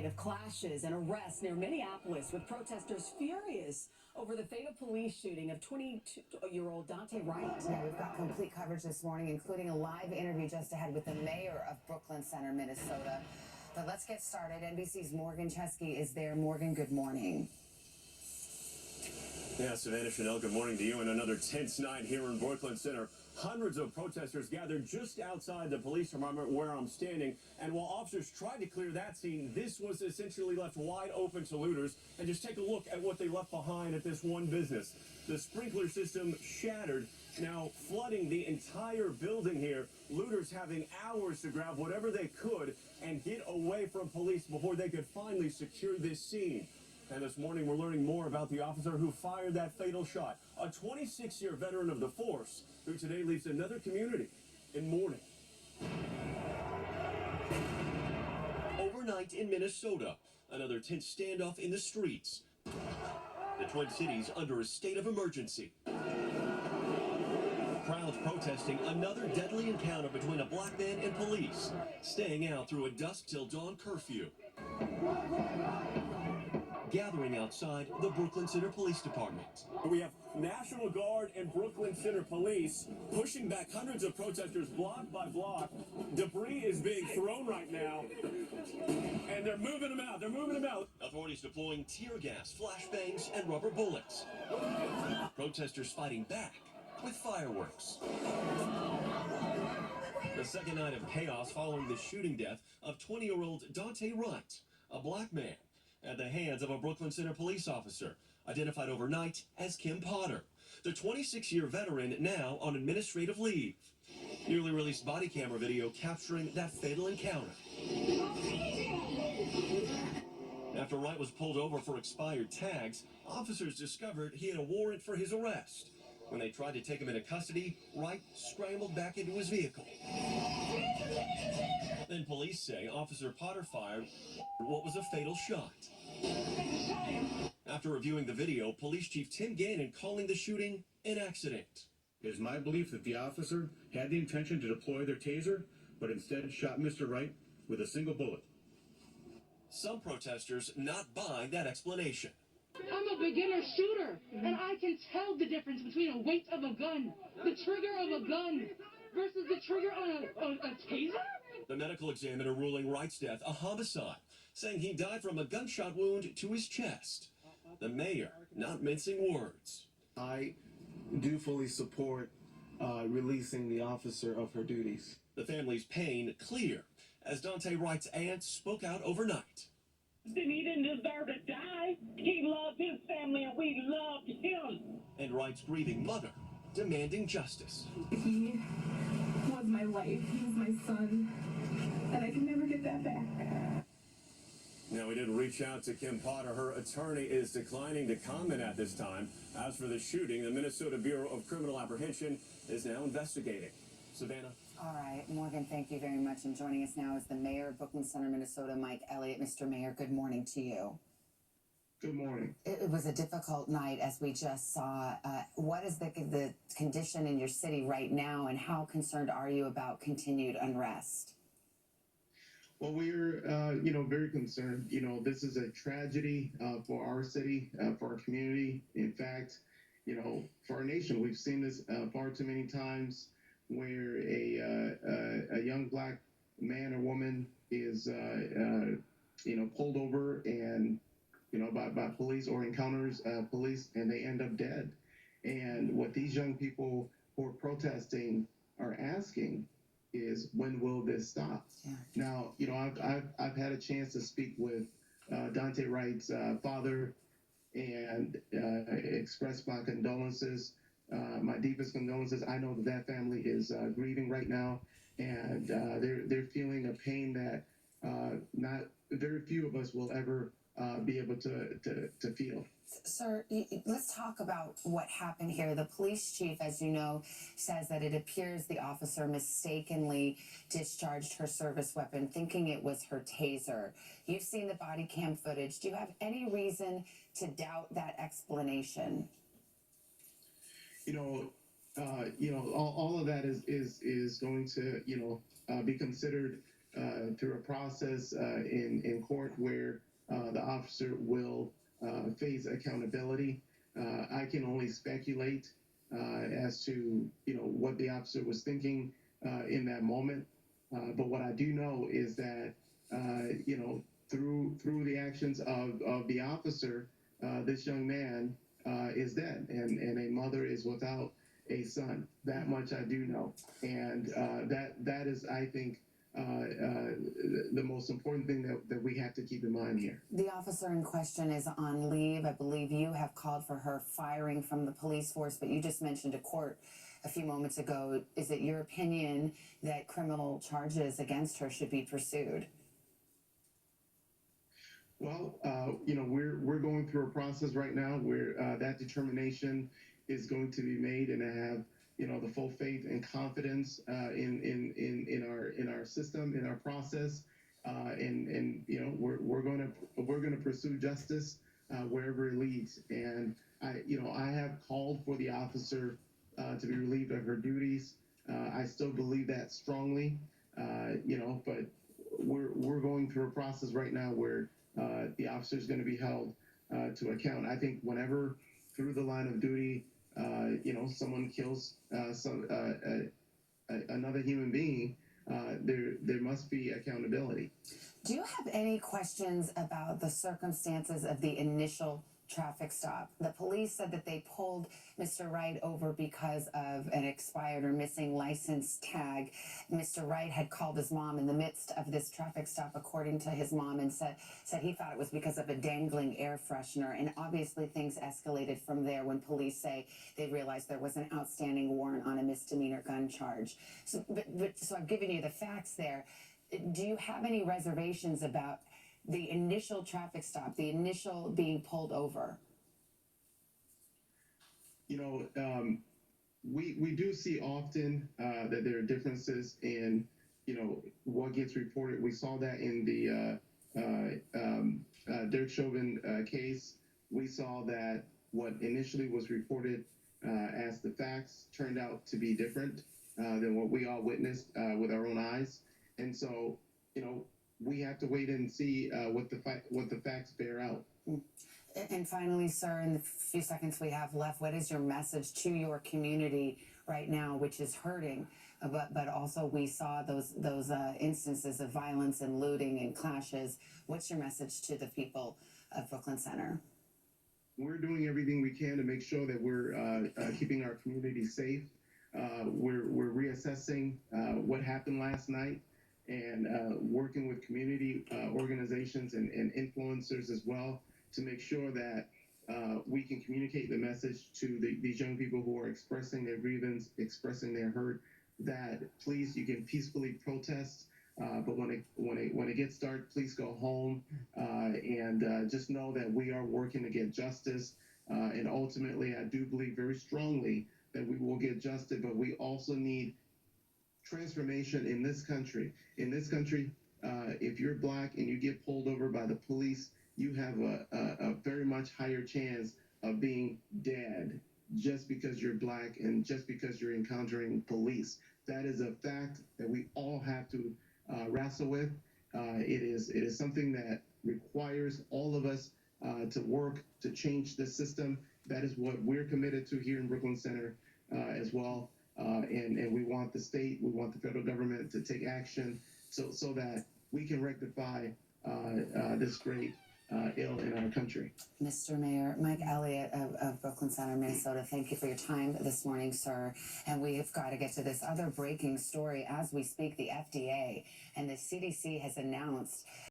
night of clashes and arrests near Minneapolis, with protesters furious over the fatal police shooting of 22-year-old Daunte Wright. Yeah, we've got complete coverage this morning, including a live interview just ahead with the mayor of Brooklyn Center, Minnesota. But let's get started. NBC's Morgan Chesky is there. Morgan, good morning. Yeah, Savannah, Chanel, good morning to you. And another tense night here in Brooklyn Center. Hundreds of protesters gathered just outside the police department where I'm standing. And while officers tried to clear that scene, this was essentially left wide open to looters. And just take a look at what they left behind at this one business. The sprinkler system shattered, now flooding the entire building here. Looters having hours to grab whatever they could and get away from police before they could finally secure this scene. And this morning, we're learning more about the officer who fired that fatal shot, a 26-year veteran of the force, who today leaves another community in mourning. Overnight in Minnesota, another tense standoff in the streets. The Twin Cities under a state of emergency. Crowds protesting another deadly encounter between a black man and police, staying out through a dusk till dawn curfew. Gathering outside the Brooklyn Center Police Department. We have National Guard and Brooklyn Center Police pushing back hundreds of protesters block by block. Debris is being thrown right now, and they're moving them out. They're moving them out. Authorities deploying tear gas, flashbangs, and rubber bullets. Protesters fighting back with fireworks. The second night of chaos following the shooting death of 20-year-old Daunte Wright, a black man, at the hands of a Brooklyn Center police officer, identified overnight as Kim Potter, the 26-year veteran now on administrative leave. Newly released body camera video capturing that fatal encounter. After Wright was pulled over for expired tags, officers discovered he had a warrant for his arrest. When they tried to take him into custody, Wright scrambled back into his vehicle. Then police say Officer Potter fired what was a fatal shot. After reviewing the video, Police Chief Tim Gannon calling the shooting an accident. It is my belief that the officer had the intention to deploy their taser, but instead shot Mr. Wright with a single bullet. Some protesters not buying that explanation. I'm a beginner shooter, and I can tell the difference between a weight of a gun, the trigger of a gun, versus the trigger on a taser? The medical examiner ruling Wright's death a homicide, saying he died from a gunshot wound to his chest. The mayor not mincing words. I do fully support releasing the officer of her duties. The family's pain clear as Daunte Wright's aunt spoke out overnight. He didn't deserve to die. He loved his family and we loved him. And Wright's grieving mother demanding justice. He was my life. He was my son. And I can never get that back. Now, we did reach out to Kim Potter. Her attorney is declining to comment at this time. As for the shooting, the Minnesota Bureau of Criminal Apprehension is now investigating. Savannah. All right, Morgan, thank you very much. And joining us now is the mayor of Brooklyn Center, Minnesota, Mike Elliott. Mr. Mayor, good morning to you. Good morning. It was a difficult night, as we just saw. What is the condition in your city right now, and how concerned are you about continued unrest? Well, we're, very concerned. This is a tragedy for our city, for our community. In fact, for our nation, we've seen this far too many times where a young black man or woman is, pulled over and, by police or encounters police, and they end up dead. And what these young people who are protesting are asking is, when will this stop? Yeah. Now, I've had a chance to speak with Daunte Wright's father and express my condolences, my deepest condolences. I know that family is grieving right now, and they're feeling a pain that not very few of us will ever be able to feel. Sir, let's talk about what happened here. The police chief, as you know, says that it appears the officer mistakenly discharged her service weapon, thinking it was her taser. You've seen the body cam footage. Do you have any reason to doubt that explanation? All of that is going to, be considered through a process in court where the officer will face accountability. I can only speculate as to what the officer was thinking in that moment. But what I do know is that through the actions of the officer, this young man is dead, and a mother is without a son. That much I do know, and that is, I think, the most important thing that we have to keep in mind here. The officer in question is on leave. I believe you have called for her firing from the police force, but you just mentioned a court a few moments ago. Is it your opinion that criminal charges against her should be pursued? Well, we're going through a process right now where that determination is going to be made, and I have the full faith and confidence in our system, in our process, and we're gonna pursue justice wherever it leads. And I have called for the officer to be relieved of her duties. I still believe that strongly, but we're going through a process right now where the officer is going to be held to account. I think whenever through the line of duty, someone kills another human being, there must be accountability. Do you have any questions about the circumstances of the initial traffic stop? The police said that they pulled Mr. Wright over because of an expired or missing license tag. Mr. Wright had called his mom in the midst of this traffic stop, according to his mom, and said he thought it was because of a dangling air freshener. And obviously things escalated from there when police say they realized there was an outstanding warrant on a misdemeanor gun charge. So I've given you the facts there. Do you have any reservations about the initial traffic stop, the initial being pulled over? We do see often that there are differences in what gets reported. We saw that in the Derek Chauvin case. We saw that what initially was reported as the facts turned out to be different than what we all witnessed with our own eyes. And so, we have to wait and see what the facts bear out. And finally, sir, in the few seconds we have left, what is your message to your community right now, which is hurting? But also we saw those instances of violence and looting and clashes. What's your message to the people of Brooklyn Center? We're doing everything we can to make sure that we're keeping our community safe. We're reassessing what happened last night, and working with community organizations and influencers as well to make sure that we can communicate the message to these young people who are expressing their grievance, expressing their hurt, that please, you can peacefully protest, but when it gets dark, please go home, and just know that we are working to get justice, and ultimately I do believe very strongly that we will get justice, but we also need transformation in this country. In this country, if you're Black and you get pulled over by the police, you have a very much higher chance of being dead just because you're Black and just because you're encountering police. That is a fact that we all have to wrestle with. It is something that requires all of us to work to change the system. That is what we're committed to here in Brooklyn Center as well. And we want the state, we want the federal government to take action so that we can rectify this great ill in our country. Mr. Mayor, Mike Elliott of Brooklyn Center, Minnesota, thank you for your time this morning, sir. And we've got to get to this other breaking story as we speak. The FDA and the CDC has announced